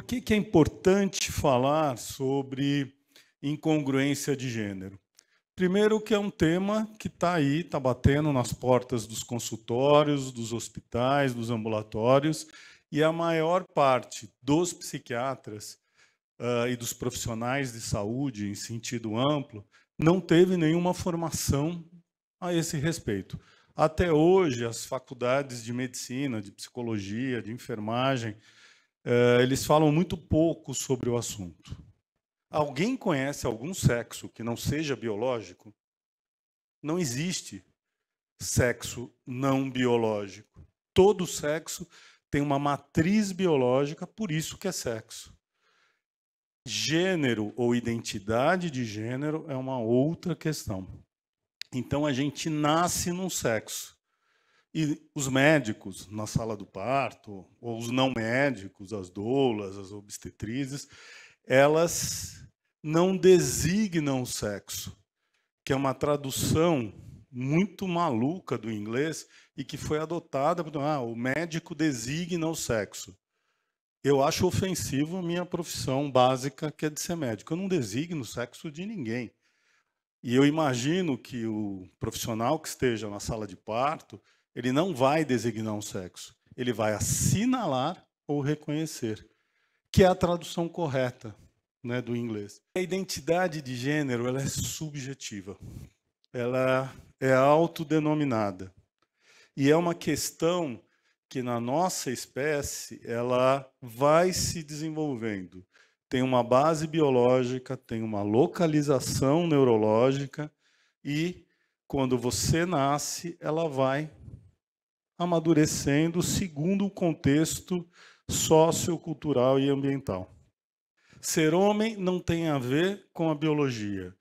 que é importante falar sobre incongruência de gênero? Primeiro que é um tema que está aí, está batendo nas portas dos consultórios, dos hospitais, dos ambulatórios, e a maior parte dos psiquiatras e dos profissionais de saúde, em sentido amplo, não teve nenhuma formação a esse respeito. Até hoje, as faculdades de medicina, de psicologia, de enfermagem, eles falam muito pouco sobre o assunto. Alguém conhece algum sexo que não seja biológico? Não existe sexo não biológico. Todo sexo tem uma matriz biológica, por isso que é sexo. Gênero ou identidade de gênero é uma outra questão. Então, a gente nasce num sexo. E os médicos, na sala do parto, ou os não médicos, as doulas, as obstetrizes, elas não designam o sexo, que é uma tradução muito maluca do inglês e que foi adotada. O médico designa o sexo. Eu acho ofensivo a minha profissão básica, que é de ser médico. Eu não designo o sexo de ninguém. E eu imagino que o profissional que esteja na sala de parto, ele não vai designar um sexo. Ele vai assinalar ou reconhecer, que é a tradução correta, né, do inglês. A identidade de gênero, ela é subjetiva. Ela é autodenominada. E é uma questão que, na nossa espécie, ela vai se desenvolvendo. Tem uma base biológica, tem uma localização neurológica e, quando você nasce, ela vai amadurecendo segundo o contexto sociocultural e ambiental. Ser homem não tem a ver com a biologia.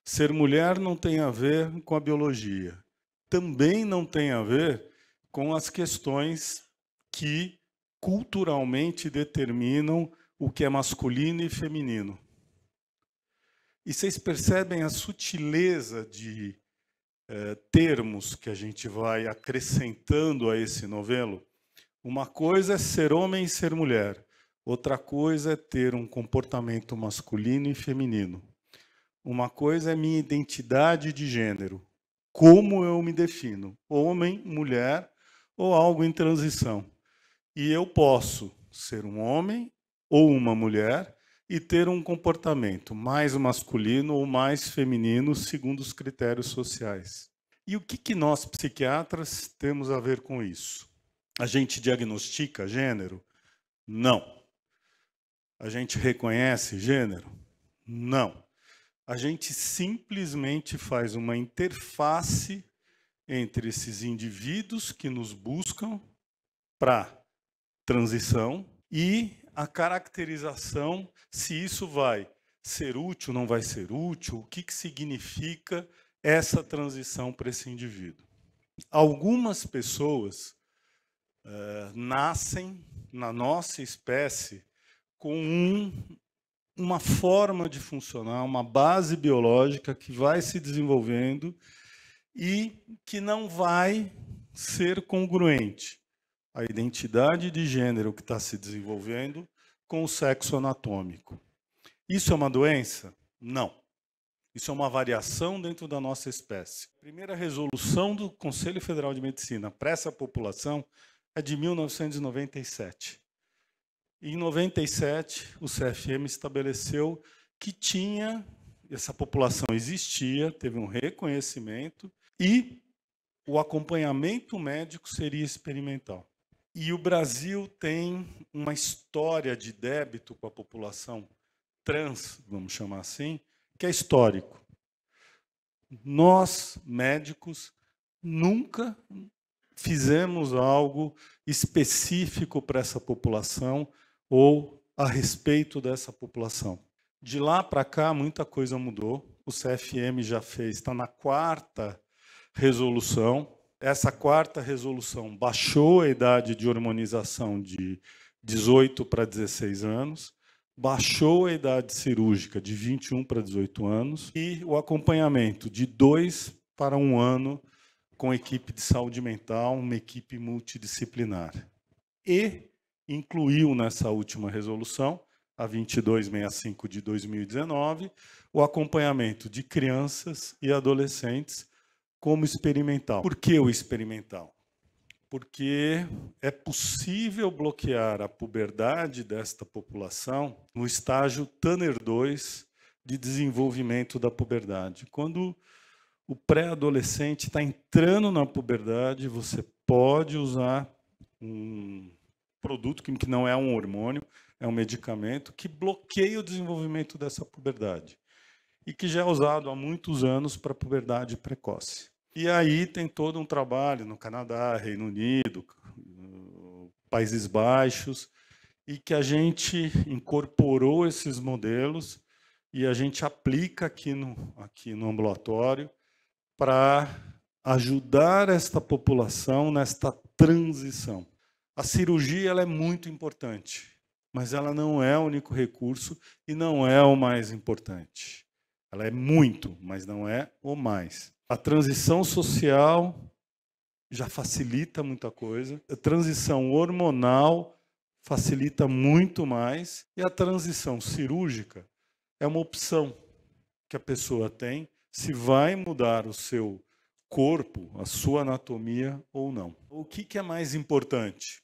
Ser mulher não tem a ver com a biologia. Também não tem a ver com as questões que culturalmente determinam o que é masculino e feminino. E vocês percebem a sutileza de termos que a gente vai acrescentando a esse novelo? Uma coisa é ser homem e ser mulher. Outra coisa é ter um comportamento masculino e feminino. Uma coisa é minha identidade de gênero. Como eu me defino? Homem, mulher ou algo em transição. E eu posso ser um homem ou uma mulher e ter um comportamento mais masculino ou mais feminino, segundo os critérios sociais. E o que nós, psiquiatras, temos a ver com isso? A gente diagnostica gênero? Não. A gente reconhece gênero? Não. A gente simplesmente faz uma interface entre esses indivíduos que nos buscam para transição e a caracterização, se isso vai ser útil, não vai ser útil, o que significa essa transição para esse indivíduo. Algumas pessoas nascem na nossa espécie com uma forma de funcionar, uma base biológica que vai se desenvolvendo e que não vai ser congruente a identidade de gênero que está se desenvolvendo com o sexo anatômico. Isso é uma doença? Não. Isso é uma variação dentro da nossa espécie. A primeira resolução do Conselho Federal de Medicina para essa população é de 1997. Em 97, o CFM estabeleceu que essa população existia, teve um reconhecimento e o acompanhamento médico seria experimental. E o Brasil tem uma história de débito com a população trans, vamos chamar assim, que é histórico. Nós, médicos, nunca fizemos algo específico para essa população ou a respeito dessa população. De lá para cá, muita coisa mudou. O CFM já está na 4ª resolução. Essa 4ª resolução baixou a idade de hormonização de 18 para 16 anos, baixou a idade cirúrgica de 21 para 18 anos e o acompanhamento de 2 para 1 ano com equipe de saúde mental, uma equipe multidisciplinar. E incluiu nessa última resolução a 2265 de 2019, o acompanhamento de crianças e adolescentes como experimental. Por que o experimental? Porque é possível bloquear a puberdade desta população no estágio Tanner 2 de desenvolvimento da puberdade. Quando o pré-adolescente está entrando na puberdade, você pode usar um produto que não é um hormônio, é um medicamento que bloqueia o desenvolvimento dessa puberdade e que já é usado há muitos anos para puberdade precoce. E aí tem todo um trabalho no Canadá, Reino Unido, Países Baixos, e que a gente incorporou esses modelos e a gente aplica aqui no ambulatório para ajudar esta população nesta transição. A cirurgia ela é muito importante, mas ela não é o único recurso e não é o mais importante. Ela é muito, mas não é o mais. A transição social já facilita muita coisa. A transição hormonal facilita muito mais. E a transição cirúrgica é uma opção que a pessoa tem se vai mudar o seu corpo, a sua anatomia ou não. O que é mais importante?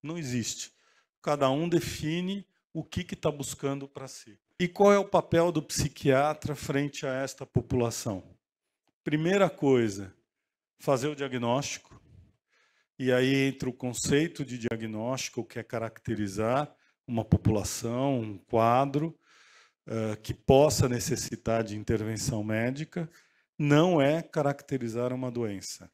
Não existe. Cada um define o que está buscando para si. E qual é o papel do psiquiatra frente a esta população? Primeira coisa, fazer o diagnóstico. E aí entra o conceito de diagnóstico, que é caracterizar uma população, um quadro que possa necessitar de intervenção médica, não é caracterizar uma doença.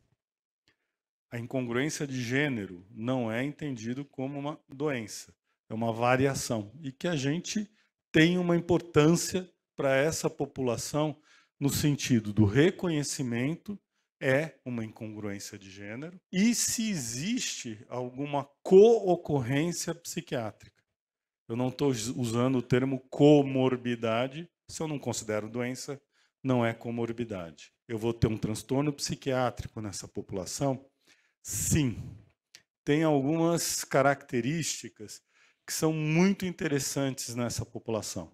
A incongruência de gênero não é entendido como uma doença, é uma variação. E que a gente tem uma importância para essa população no sentido do reconhecimento, é uma incongruência de gênero, e se existe alguma co-ocorrência psiquiátrica. Eu não estou usando o termo comorbidade, se eu não considero doença, não é comorbidade. Eu vou ter um transtorno psiquiátrico nessa população? Sim. Tem algumas características que são muito interessantes nessa população.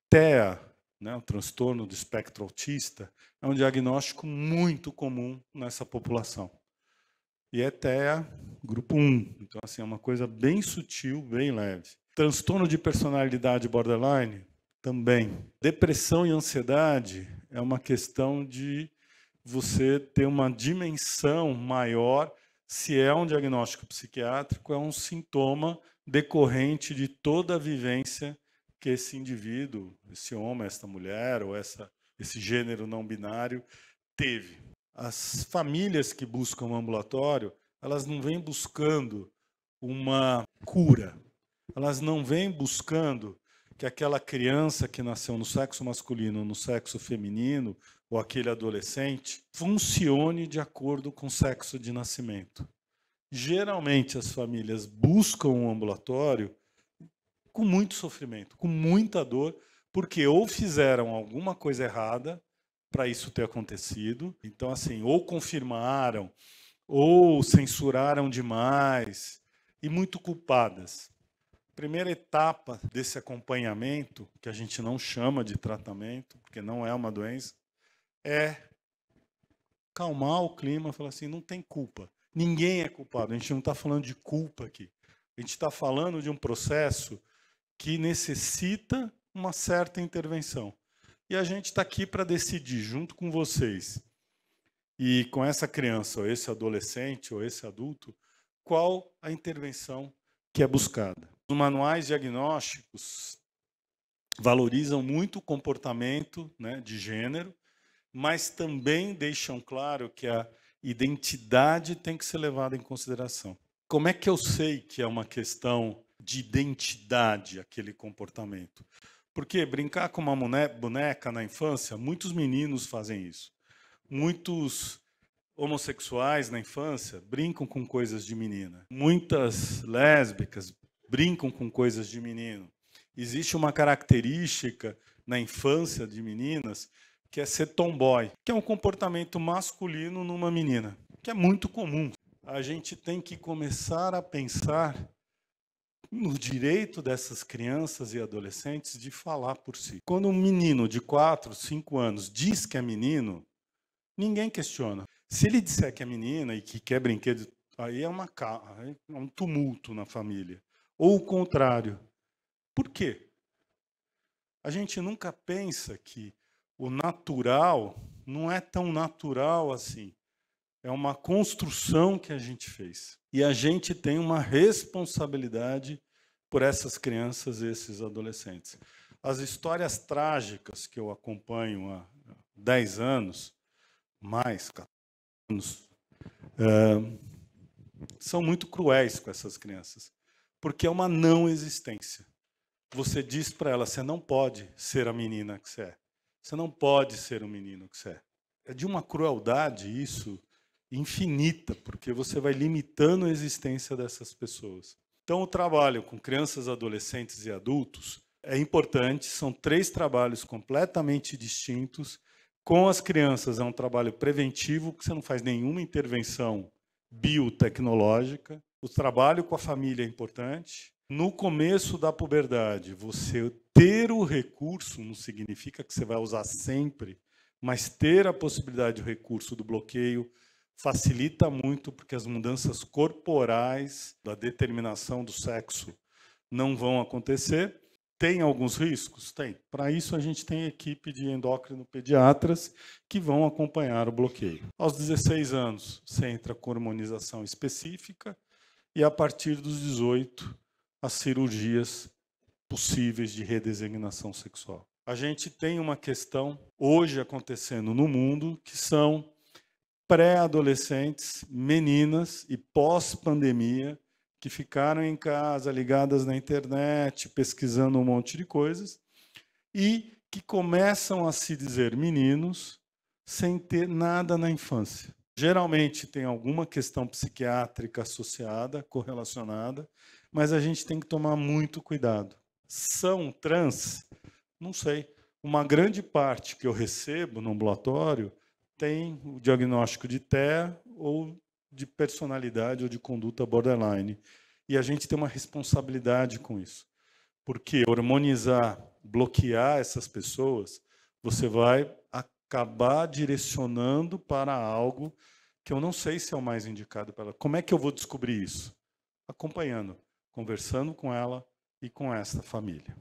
TEA, né, o transtorno do espectro autista, é um diagnóstico muito comum nessa população. E é TEA grupo 1, então assim, é uma coisa bem sutil, bem leve. Transtorno de personalidade borderline, também. Depressão e ansiedade é uma questão de você ter uma dimensão maior. Se é um diagnóstico psiquiátrico, é um sintoma decorrente de toda a vivência que esse indivíduo, esse homem, esta mulher, ou esse gênero não binário, teve. As famílias que buscam um ambulatório, elas não vêm buscando uma cura. Elas não vêm buscando que aquela criança que nasceu no sexo masculino, no sexo feminino, ou aquele adolescente, funcione de acordo com o sexo de nascimento. Geralmente, as famílias buscam um ambulatório com muito sofrimento, com muita dor, porque ou fizeram alguma coisa errada para isso ter acontecido, então, assim, ou confirmaram, ou censuraram demais, e muito culpadas. Primeira etapa desse acompanhamento, que a gente não chama de tratamento, porque não é uma doença, é calmar o clima, falar assim, não tem culpa. Ninguém é culpado. A gente não está falando de culpa aqui. A gente está falando de um processo que necessita uma certa intervenção. E a gente está aqui para decidir, junto com vocês, e com essa criança, ou esse adolescente, ou esse adulto, qual a intervenção que é buscada. Os manuais diagnósticos valorizam muito o comportamento, né, de gênero, mas também deixam claro que a identidade tem que ser levada em consideração. Como é que eu sei que é uma questão de identidade aquele comportamento? Porque brincar com uma boneca na infância, muitos meninos fazem isso. Muitos homossexuais na infância brincam com coisas de menina. Muitas lésbicas brincam com coisas de menino. Existe uma característica na infância de meninas que é ser tomboy, que é um comportamento masculino numa menina, que é muito comum. A gente tem que começar a pensar no direito dessas crianças e adolescentes de falar por si. Quando um menino de 4, 5 anos diz que é menino, ninguém questiona. Se ele disser que é menina e que quer brinquedo, aí é um tumulto na família. Ou o contrário. Por quê? A gente nunca pensa que o natural não é tão natural assim. É uma construção que a gente fez. E a gente tem uma responsabilidade por essas crianças e esses adolescentes. As histórias trágicas que eu acompanho há 10 anos, mais 14 anos, são muito cruéis com essas crianças, porque é uma não existência. Você diz para ela, você não pode ser a menina que você é. Você não pode ser o menino que você é. É de uma crueldade isso infinita, porque você vai limitando a existência dessas pessoas. Então, o trabalho com crianças, adolescentes e adultos é importante. São 3 trabalhos completamente distintos. Com as crianças é um trabalho preventivo, que você não faz nenhuma intervenção biotecnológica. O trabalho com a família é importante. No começo da puberdade, você ter o recurso não significa que você vai usar sempre, mas ter a possibilidade do recurso do bloqueio facilita muito, porque as mudanças corporais da determinação do sexo não vão acontecer. Tem alguns riscos? Tem. Para isso, a gente tem equipe de endócrino-pediatras que vão acompanhar o bloqueio. Aos 16 anos, você entra com hormonização específica e, a partir dos 18, as cirurgias possíveis de redesignação sexual. A gente tem uma questão hoje acontecendo no mundo, que são pré-adolescentes, meninas e pós-pandemia, que ficaram em casa, ligadas na internet, pesquisando um monte de coisas, e que começam a se dizer meninos sem ter nada na infância. Geralmente tem alguma questão psiquiátrica associada, correlacionada, mas a gente tem que tomar muito cuidado. São trans? Não sei. Uma grande parte que eu recebo no ambulatório tem o diagnóstico de TEA ou de personalidade ou de conduta borderline. E a gente tem uma responsabilidade com isso. Porque hormonizar, bloquear essas pessoas, você vai acabar direcionando para algo que eu não sei se é o mais indicado para ela. Como é que eu vou descobrir isso? Acompanhando, conversando com ela e com essa família.